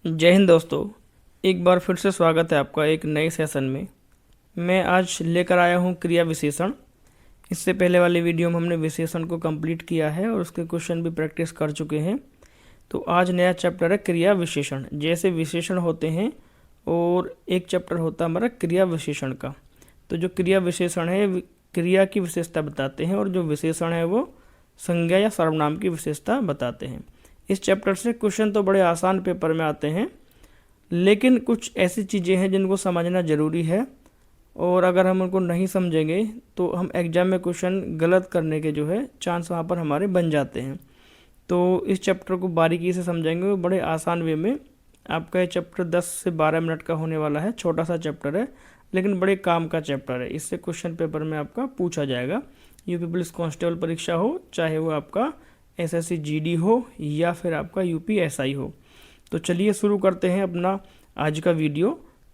जय हिंद दोस्तों। एक बार फिर से स्वागत है आपका एक नए सेशन में। मैं आज लेकर आया हूँ क्रिया विशेषण। इससे पहले वाले वीडियो में हमने विशेषण को कंप्लीट किया है और उसके क्वेश्चन भी प्रैक्टिस कर चुके हैं। तो आज नया चैप्टर है क्रिया विशेषण। जैसे विशेषण होते हैं और एक चैप्टर होता है हमारा क्रिया विशेषण का। तो जो क्रिया विशेषण है क्रिया की विशेषता बताते हैं और जो विशेषण है वो संज्ञा या सर्वनाम की विशेषता बताते हैं। इस चैप्टर से क्वेश्चन तो बड़े आसान पेपर में आते हैं, लेकिन कुछ ऐसी चीज़ें हैं जिनको समझना ज़रूरी है और अगर हम उनको नहीं समझेंगे तो हम एग्ज़ाम में क्वेश्चन गलत करने के जो है चांस वहाँ पर हमारे बन जाते हैं। तो इस चैप्टर को बारीकी से समझेंगे और बड़े आसान वे में। आपका ये चैप्टर 10 से 12 मिनट का होने वाला है। छोटा सा चैप्टर है लेकिन बड़े काम का चैप्टर है। इससे क्वेश्चन पेपर में आपका पूछा जाएगा। यूपी पुलिस कांस्टेबल परीक्षा हो, चाहे वो आपका एसएससी जीडी हो या फिर आपका यूपी एसआई हो। तो चलिए शुरू करते हैं अपना आज का वीडियो।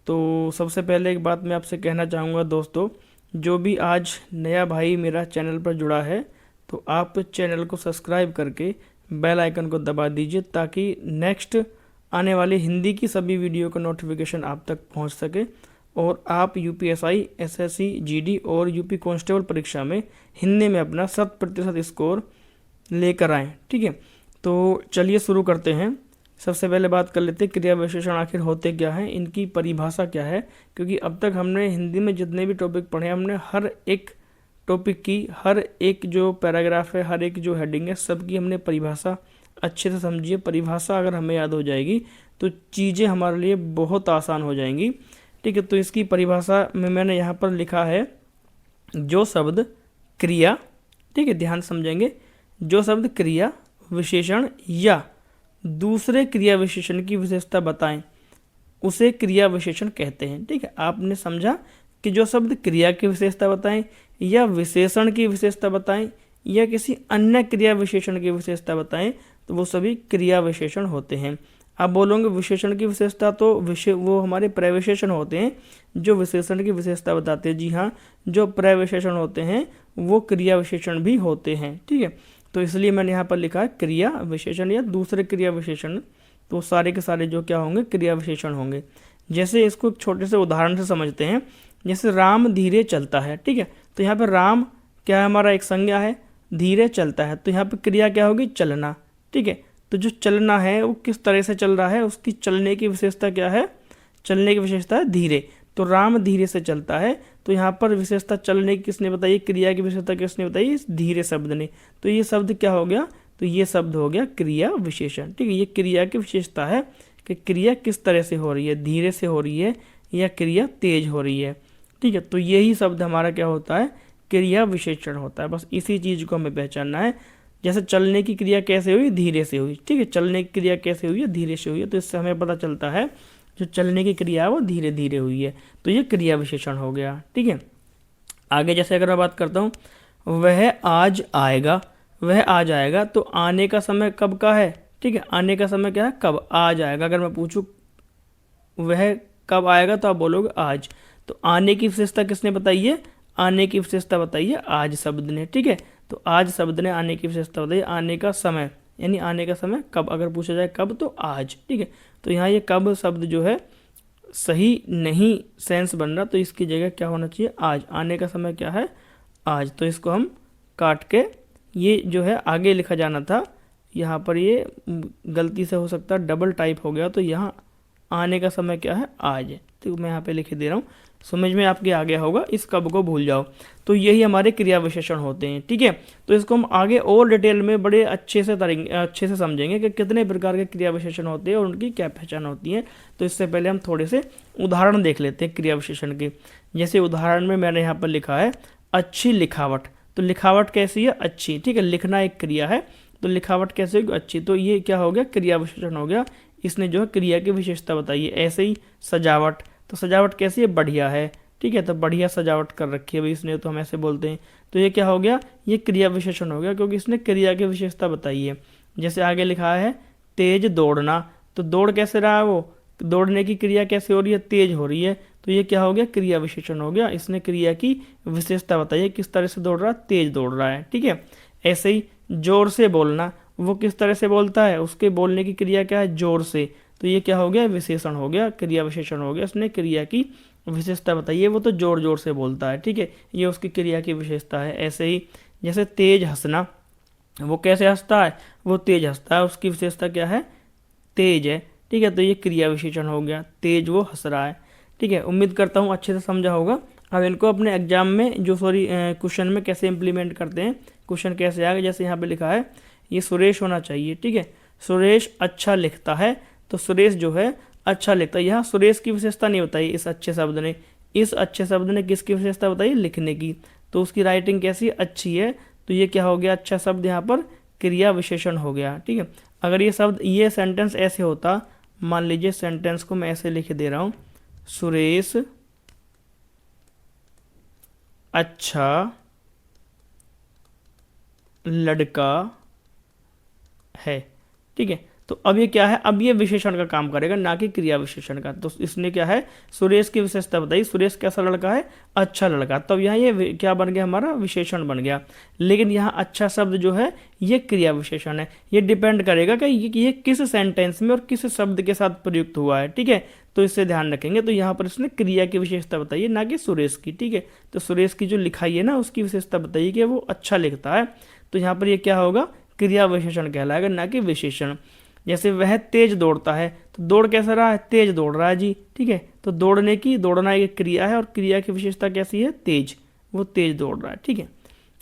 तो सबसे पहले एक बात मैं आपसे कहना चाहूँगा दोस्तों, जो भी आज नया भाई मेरा चैनल पर जुड़ा है तो आप चैनल को सब्सक्राइब करके बेल आइकन को दबा दीजिए ताकि नेक्स्ट आने वाली हिंदी की सभी वीडियो का नोटिफिकेशन आप तक पहुंच सके और आप यूपीएसआई, एसएससी, जीडी और यूपी कांस्टेबल परीक्षा में हिंदी में अपना 100% स्कोर लेकर आएँ। ठीक है, तो चलिए शुरू करते हैं। सबसे पहले बात कर लेते हैं क्रिया विशेषण आखिर होते क्या हैं, इनकी परिभाषा क्या है। क्योंकि अब तक हमने हिंदी में जितने भी टॉपिक पढ़े हमने हर एक टॉपिक की, हर एक जो पैराग्राफ है, हर एक जो हेडिंग है, सबकी हमने परिभाषा अच्छे से समझी है। परिभाषा अगर हमें याद हो जाएगी तो चीज़ें हमारे लिए बहुत आसान हो जाएंगी। ठीक है, तो इसकी परिभाषा में मैंने यहाँ पर लिखा है जो शब्द क्रिया, ठीक है ध्यान समझेंगे, जो शब्द क्रिया विशेषण या दूसरे क्रिया विशेषण की विशेषता बताएं उसे क्रिया विशेषण कहते हैं। ठीक है, आपने समझा कि जो शब्द क्रिया की विशेषता बताएं या विशेषण की विशेषता बताएं या किसी अन्य क्रिया विशेषण की विशेषता बताएं तो वो सभी क्रिया विशेषण होते हैं। आप बोलोगे विशेषण की विशेषता तो वो हमारे प्रविशेषण होते हैं जो विशेषण की विशेषता बताते हैं। जी हाँ, जो प्रविशेषण होते हैं वो क्रिया विशेषण भी होते हैं। ठीक है, तो इसलिए मैंने यहाँ पर लिखा है क्रिया विशेषण या दूसरे क्रिया विशेषण। तो सारे के सारे जो क्या होंगे क्रिया विशेषण होंगे। जैसे इसको एक छोटे से उदाहरण से समझते हैं। जैसे राम धीरे चलता है। ठीक है, तो यहाँ पर राम क्या है, हमारा एक संज्ञा है, धीरे चलता है तो यहाँ पर क्रिया क्या होगी, चलना। ठीक है, तो जो चलना है वो किस तरह से चल रहा है, उसकी चलने की विशेषता क्या है, चलने की विशेषता है धीरे। तो राम धीरे से चलता है तो यहाँ पर विशेषता चलने की किसने बताई, क्रिया की विशेषता किसने बताई, इस धीरे शब्द ने। तो ये शब्द क्या हो गया, तो ये शब्द हो गया क्रिया विशेषण। ठीक है, ये क्रिया की विशेषता है कि क्रिया किस तरह से हो रही है, धीरे से हो रही है या क्रिया तेज हो रही है। ठीक है, तो यही शब्द हमारा क्या होता है, क्रिया विशेषण होता है। बस इसी चीज़ को हमें पहचानना है। जैसे चलने की क्रिया कैसे हुई, धीरे से हुई। ठीक है, चलने की क्रिया कैसे हुई है, धीरे से हुई है। तो इससे हमें पता चलता है जो चलने की क्रिया है वो धीरे धीरे हुई है। तो ये क्रिया विशेषण हो गया। ठीक है, आगे जैसे अगर मैं बात करता हूँ वह आज आएगा, वह आज आएगा, तो आने का समय कब का है। ठीक है, आने का समय क्या है, कब, आज आएगा। अगर मैं पूछूं वह कब आएगा तो आप बोलोगे आज। तो आने की विशेषता किसने बताई है, आने की विशेषता बताई है आज शब्द ने। ठीक है, तो आज शब्द ने आने की विशेषता बताई। आने का समय यानी आने का समय कब, अगर पूछा जाए कब तो आज। ठीक है, तो यहाँ ये कब शब्द जो है सही नहीं सेंस बन रहा, तो इसकी जगह क्या होना चाहिए, आज। आने का समय क्या है, आज। तो इसको हम काट के ये जो है आगे लिखा जाना था, यहाँ पर ये गलती से हो सकता है डबल टाइप हो गया, तो यहाँ आने का समय क्या है, आज। तो मैं यहाँ पे लिख दे रहा हूँ, समझ में आपके आ गया होगा, इस कब को भूल जाओ। तो यही हमारे क्रिया विशेषण होते हैं। ठीक है, तो इसको हम आगे और डिटेल में बड़े अच्छे से समझेंगे कि कितने प्रकार के क्रिया विशेषण होते हैं और उनकी क्या पहचान होती है। तो इससे पहले हम थोड़े से उदाहरण देख लेते हैं क्रिया विशेषण के। जैसे उदाहरण में मैंने यहाँ पर लिखा है अच्छी लिखावट। तो लिखावट कैसी है, अच्छी। ठीक है, लिखना एक क्रिया है तो लिखावट कैसे होगी, अच्छी। तो ये क्या हो गया, क्रिया विशेषण हो गया। इसने जो है क्रिया की विशेषता बताई है। ऐसे ही सजावट, तो सजावट कैसी है, बढ़िया है। ठीक है, तो बढ़िया सजावट कर रखी है भाई इसने, तो हम ऐसे बोलते हैं। तो ये क्या हो गया, ये क्रिया विशेषण हो गया क्योंकि इसने क्रिया की विशेषता बताई है। जैसे आगे लिखा है तेज दौड़ना, तो दौड़ कैसे रहा है, वो दौड़ने की क्रिया कैसे हो रही है, तेज हो रही है। तो ये क्या हो गया, क्रिया विशेषण हो गया। इसने क्रिया की विशेषता बताई है, किस तरह से दौड़ रहा है, तेज दौड़ रहा है। ठीक है, ऐसे ही जोर से बोलना, वो किस तरह से बोलता है, उसके बोलने की क्रिया क्या है, जोर से। तो ये क्या हो गया, विशेषण हो गया, क्रिया विशेषण हो गया। उसने क्रिया की विशेषता बताई है, वो तो जोर जोर से बोलता है, ठीक है, ये उसकी क्रिया की विशेषता है। ऐसे ही जैसे तेज हंसना, वो कैसे हंसता है, वो तेज हंसता है, उसकी विशेषता क्या है, तेज है, ठीक है, तो ये क्रिया विशेषण हो गया, तेज वो हंस रहा है, ठीक है। उम्मीद करता हूँ अच्छे से समझा होगा। अब इनको अपने एग्जाम में जो क्वेश्चन में कैसे इंप्लीमेंट करते हैं, क्वेश्चन कैसे आएगा, जैसे यहाँ पे लिखा है ये सुरेश होना चाहिए, ठीक है, सुरेश अच्छा लिखता है, तो सुरेश जो है अच्छा लिखता है। यहाँ सुरेश की विशेषता नहीं बताई इस अच्छे शब्द ने, इस अच्छे शब्द ने किसकी विशेषता बताई, लिखने की, तो उसकी राइटिंग कैसी, अच्छी है, तो ये क्या हो गया, अच्छा शब्द यहाँ पर क्रिया विशेषण हो गया, ठीक है। अगर ये शब्द, ये सेंटेंस ऐसे होता, मान लीजिए सेंटेंस को मैं ऐसे लिख दे रहा हूँ, सुरेश अच्छा लड़का है, ठीक है, तो अब ये क्या है, अब ये विशेषण का काम करेगा, ना कि क्रिया विशेषण का। तो इसने क्या है, सुरेश की विशेषता बताई, सुरेश कैसा लड़का है, अच्छा लड़का, तब यहाँ ये क्या बन गया, हमारा विशेषण बन गया। लेकिन यहाँ अच्छा शब्द जो है ये क्रिया विशेषण है, ये डिपेंड करेगा कि ये किस सेंटेंस में और किस शब्द के साथ प्रयुक्त हुआ है, ठीक है, तो इससे ध्यान रखेंगे। तो यहाँ पर इसने क्रिया की विशेषता बताई है, ना कि सुरेश की, ठीक है, तो सुरेश की जो लिखाई है ना उसकी विशेषता बताइए कि वो अच्छा लिखता है, तो यहाँ पर ये क्या होगा, क्रिया विशेषण कहलाएगा, ना कि विशेषण। जैसे वह तेज दौड़ता है, तो दौड़ कैसा रहा है, तेज दौड़ रहा है जी, ठीक है, तो दौड़ने की, दौड़ना एक क्रिया है और क्रिया की विशेषता कैसी है, तेज, वो तेज दौड़ रहा है, ठीक है।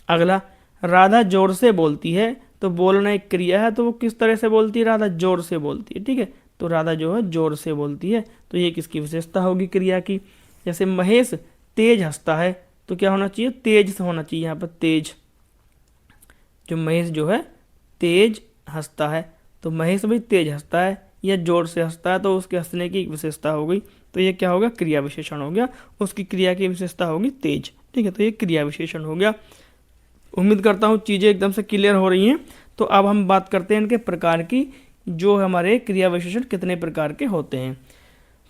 अगला, राधा जोर से बोलती है, तो बोलना एक क्रिया है, तो वो किस तरह से बोलती है, राधा जोर से बोलती है, ठीक है, तो राधा जो है जोर से बोलती है, तो ये किसकी विशेषता होगी, क्रिया की। जैसे महेश तेज हंसता है, तो क्या होना चाहिए, तेज से होना चाहिए, यहाँ पर तेज, जो महेश जो है तेज हंसता है, तो महेश भाई तेज हंसता है या जोर से हंसता है, तो उसके हंसने की विशेषता हो गई, तो ये क्या होगा, क्रिया विशेषण हो गया, उसकी क्रिया की विशेषता होगी तेज, ठीक है, तो ये क्रिया विशेषण हो गया। उम्मीद करता हूँ चीज़ें एकदम से क्लियर हो रही हैं। तो अब हम बात करते हैं इनके प्रकार की, जो हमारे क्रिया विशेषण कितने प्रकार के होते हैं।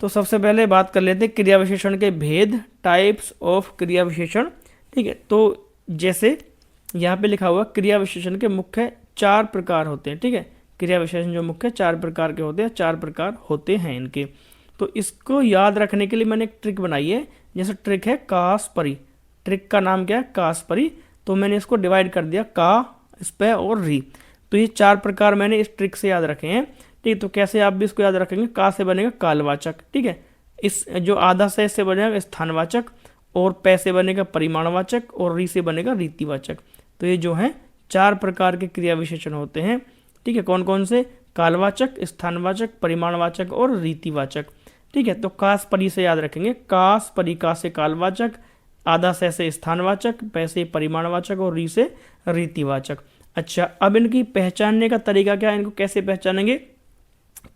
तो सबसे पहले बात कर लेते हैं क्रिया विशेषण के भेद, टाइप्स ऑफ क्रिया विशेषण, ठीक है। तो जैसे यहाँ पे लिखा हुआ क्रिया विशेषण के मुख्य 4 प्रकार होते हैं, ठीक है, क्रिया विशेषण जो मुख्य 4 प्रकार के होते हैं, 4 प्रकार होते हैं इनके। तो इसको याद रखने के लिए मैंने एक ट्रिक बनाई है, जैसे ट्रिक है कास्परी, ट्रिक का नाम क्या है, कास्परी, तो मैंने इसको डिवाइड कर दिया, का, स्पे और री, तो ये 4 प्रकार मैंने इस ट्रिक से याद रखे हैं, ठीक। तो कैसे आप भी इसको याद रखेंगे, का से बनेगा कालवाचक, ठीक है, इस जो आधा से इससे बनेगा स्थानवाचक, और पै से बनेगा परिमाणवाचक, और री से बनेगा रीतिवाचक। तो ये जो है 4 प्रकार के क्रिया विशेषण होते हैं, ठीक है, कौन कौन से, कालवाचक, स्थानवाचक, परिमाणवाचक और रीतिवाचक, ठीक है। तो कास्परी से याद रखेंगे, कास्परी, का से कालवाचक, आधा से स्थानवाचक, पै से परिमाणवाचक और री से रीतिवाचक। अच्छा, अब इनकी पहचानने का तरीका क्या है, इनको कैसे पहचानेंगे,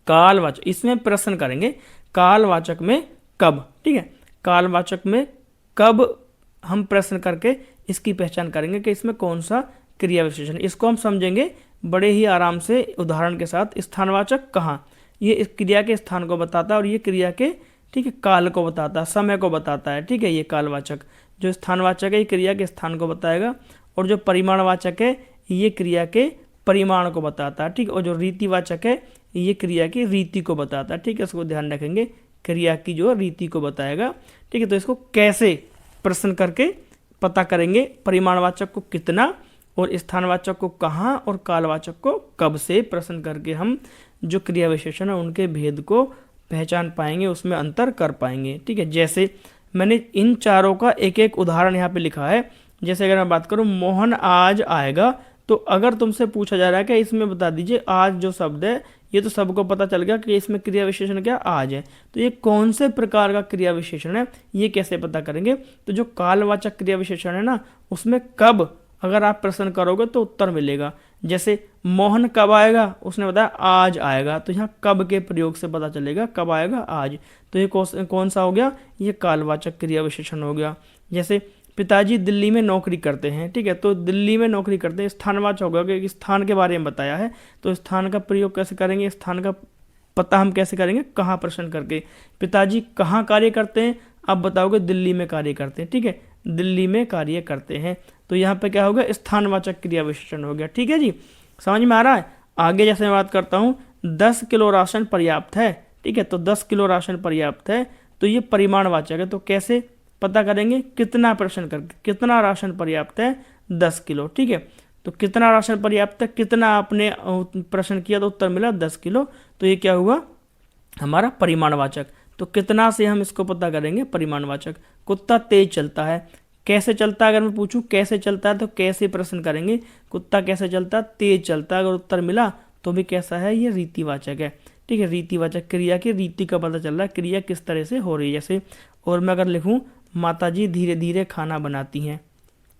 कालवाचक, इसमें प्रश्न करेंगे, कालवाचक में कब, ठीक है, कालवाचक में कब हम प्रश्न करके इसकी पहचान करेंगे कि इसमें कौन सा क्रिया विशेषण। इसको हम समझेंगे बड़े ही आराम से उदाहरण के साथ। स्थानवाचक कहाँ, ये इस क्रिया के स्थान को बताता है और ये क्रिया के, ठीक है, काल को बताता है, समय को बताता है, ठीक है, ये कालवाचक। जो स्थानवाचक है ये क्रिया के स्थान को बताएगा, और जो परिमाणवाचक है ये क्रिया के परिमाण को बताता है, ठीक है, और जो रीतिवाचक है ये क्रिया की रीति को बताता है, ठीक है, इसको ध्यान रखेंगे, क्रिया की जो रीति को बताएगा, ठीक है। तो इसको कैसे प्रश्न करके पता करेंगे, परिमाणवाचक को कितना और स्थानवाचक को कहाँ और कालवाचक को कब से प्रश्न करके हम जो क्रिया विशेषण है उनके भेद को पहचान पाएंगे, उसमें अंतर कर पाएंगे, ठीक है। जैसे मैंने इन चारों का एक एक उदाहरण यहाँ पे लिखा है। जैसे अगर मैं बात करूँ, मोहन आज आएगा, तो अगर तुमसे पूछा जा रहा है कि इसमें बता दीजिए आज जो शब्द है, ये तो सबको पता चल गया कि इसमें क्रिया विशेषण क्या, आज है, तो ये कौन से प्रकार का क्रिया विशेषण है, ये कैसे पता करेंगे। तो जो कालवाचक क्रिया विशेषण है ना, उसमें कब अगर आप प्रश्न करोगे तो उत्तर मिलेगा। जैसे मोहन कब आएगा, उसने बताया आज आएगा, तो यहाँ कब के प्रयोग से पता चलेगा कब आएगा, आज, तो ये कौन सा हो गया, ये कालवाचक क्रिया विशेषण हो गया। जैसे पिताजी दिल्ली में नौकरी करते हैं, ठीक है, तो दिल्ली में नौकरी करते हैं, स्थानवाचक होगा कि स्थान के बारे में बताया है, तो स्थान का प्रयोग कैसे करेंगे, स्थान का पता हम कैसे करेंगे, कहाँ प्रश्न करके। पिताजी कहाँ कार्य करते हैं, आप बताओगे दिल्ली में कार्य करते हैं, ठीक है, दिल्ली में कार्य करते हैं, तो यहाँ पे क्या होगा, स्थानवाचक क्रिया विशेषण हो गया, ठीक है जी, समझ में आ रहा है। आगे जैसे मैं बात करता हूँ, 10 किलो राशन पर्याप्त है, ठीक है, तो 10 किलो राशन पर्याप्त है, तो ये परिमाणवाचक है। तो कैसे पता करेंगे, कितना प्रश्न करके, कितना राशन पर्याप्त है, 10 किलो, ठीक है। तो कितना राशन पर्याप्त है, कितना आपने प्रश्न किया तो उत्तर मिला 10 किलो, तो ये क्या हुआ हमारा परिमाणवाचक। तो कितना से हम इसको पता करेंगे, परिमाणवाचक। कुत्ता तेज चलता है, कैसे चलता है, अगर मैं पूछूं कैसे चलता है तो कैसे प्रश्न करेंगे, कुत्ता कैसे चलता है, तेज चलता है, अगर उत्तर मिला तो भी कैसा है, ये रीतिवाचक है, ठीक है। रीतिवाचक, क्रिया की रीति का पता चल रहा है, क्रिया किस तरह से हो रही है। जैसे और मैं अगर लिखूं माताजी धीरे धीरे खाना बनाती हैं,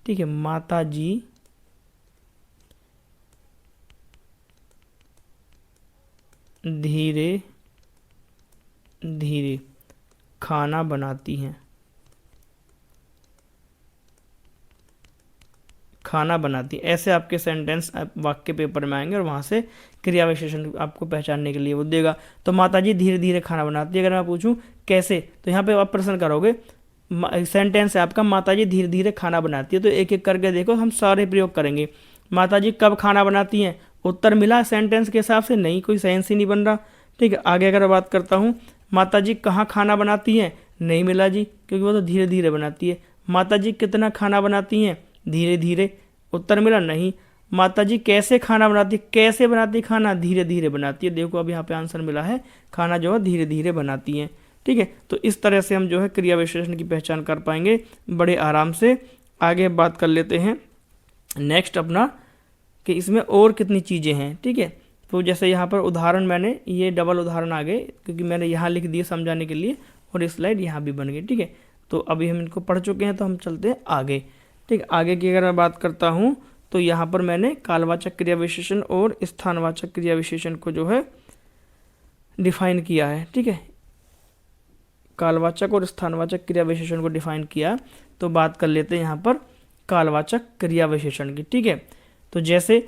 ठीक है, माताजी धीरे धीरे खाना बनाती हैं, खाना बनाती, ऐसे आपके सेंटेंस वाक्य पेपर में आएंगे और वहाँ से क्रिया विशेषण आपको पहचानने के लिए वो देगा। तो माताजी धीरे धीरे खाना बनाती है, अगर मैं पूछूं कैसे, तो यहाँ पे आप प्रश्न करोगे, सेंटेंस है आपका माताजी धीरे धीरे खाना बनाती है, तो एक एक करके देखो, हम सारे प्रयोग करेंगे। माताजी कब खाना बनाती हैं, उत्तर मिला सेंटेंस के हिसाब से, नहीं, कोई सेंस ही नहीं बन रहा, ठीक है। आगे अगर बात करता हूँ, माताजी कहाँ खाना बनाती हैं, नहीं मिला जी, क्योंकि वो तो धीरे धीरे बनाती है। माताजी कितना खाना बनाती हैं, धीरे धीरे, उत्तर मिला नहीं। माताजी कैसे खाना बनाती, कैसे बनाती खाना, धीरे धीरे बनाती है, देखो अब यहाँ पे आंसर मिला है, खाना जो है धीरे धीरे बनाती हैं, ठीक है। तो इस तरह से हम जो है क्रिया विशेषण की पहचान कर पाएंगे बड़े आराम से। आगे बात कर लेते हैं नेक्स्ट अपना, कि इसमें और कितनी चीज़ें हैं, ठीक है। तो जैसे यहाँ पर उदाहरण, मैंने ये डबल उदाहरण आ गए क्योंकि मैंने यहाँ लिख दिए समझाने के लिए, और ये स्लाइड यहाँ भी बन गई, ठीक है। तो अभी हम इनको पढ़ चुके हैं, तो हम चलते हैं आगे, ठीक है। आगे की अगर मैं बात करता हूँ, तो यहाँ पर मैंने कालवाचक क्रिया विशेषण और स्थानवाचक क्रिया विशेषण को जो है डिफाइन किया है, ठीक है। कालवाचक और स्थानवाचक क्रिया विशेषण को डिफाइन किया, तो बात कर लेते हैं यहाँ पर कालवाचक क्रिया विशेषण की, ठीक है। तो जैसे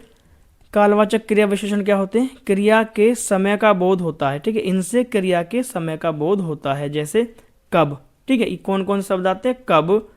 कालवाचक क्रिया विशेषण क्या होते हैं, क्रिया के समय का बोध होता है, ठीक है, इनसे क्रिया के समय का बोध होता है। जैसे कब, ठीक है, कौन कौन से शब्द आते हैं, कब,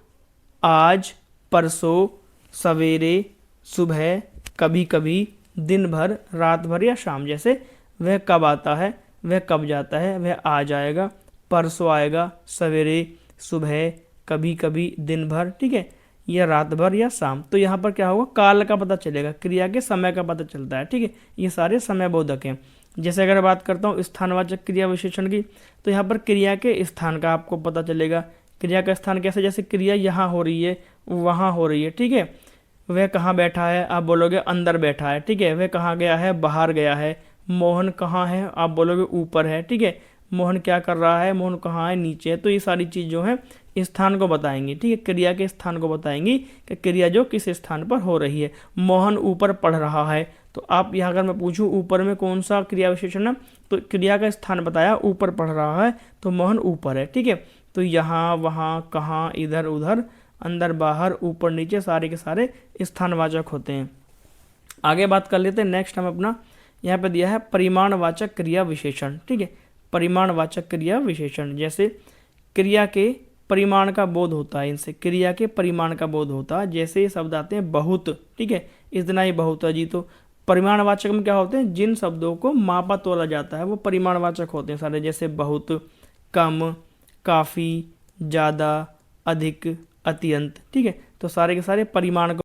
आज, परसों, सवेरे, सुबह, कभी कभी, दिन भर, रात भर या शाम। जैसे वह कब आता है, वह कब जाता है, वह आ जाएगा, परसों आएगा, सवेरे, सुबह, कभी कभी, दिन भर, ठीक है, या रात भर या शाम। तो यहाँ पर क्या होगा, काल का पता चलेगा, क्रिया के समय का पता चलता है, ठीक है। ये सारे समय बोधक हैं। जैसे अगर बात करता हूँ स्थानवाचक क्रिया विशेषण की, तो यहाँ पर क्रिया के स्थान का आपको पता चलेगा। क्रिया का स्थान कैसे, जैसे क्रिया यहाँ हो रही है, वहाँ हो रही है, ठीक है। वह कहाँ बैठा है, आप बोलोगे अंदर बैठा है, ठीक है। वह कहाँ गया है, बाहर गया है। मोहन कहाँ है, आप बोलोगे ऊपर है, ठीक है। मोहन क्या कर रहा है, मोहन कहाँ है, नीचे है। तो ये सारी चीज़ जो है स्थान को बताएंगी, ठीक है, क्रिया के स्थान को बताएंगी कि क्रिया जो किस स्थान पर हो रही है। मोहन ऊपर पढ़ रहा है, तो आप यहाँ अगर मैं पूछूं ऊपर में कौन सा क्रिया विशेषण है, तो क्रिया का स्थान बताया, ऊपर पढ़ रहा है, तो मोहन ऊपर है, ठीक है। तो यहाँ, वहाँ, कहाँ, इधर उधर, अंदर बाहर, ऊपर नीचे, सारे के सारे स्थानवाचक होते हैं। आगे बात कर लेते हैं नेक्स्ट, हम अपना यहाँ पे दिया है परिमाणवाचक क्रिया विशेषण, ठीक है। परिमाणवाचक क्रिया विशेषण, जैसे क्रिया के परिमाण का बोध होता है, इनसे क्रिया के परिमाण का बोध होता है। जैसे ये शब्द आते हैं बहुत, ठीक है, इतना ही बहुत है जी। तो परिमाणवाचक में क्या होते हैं, जिन शब्दों को मापा तोला जाता है वो परिमाणवाचक होते हैं सारे। जैसे बहुत, कम, काफ़ी, ज़्यादा, अधिक, अत्यंत, ठीक है। तो सारे के सारे परिमाण को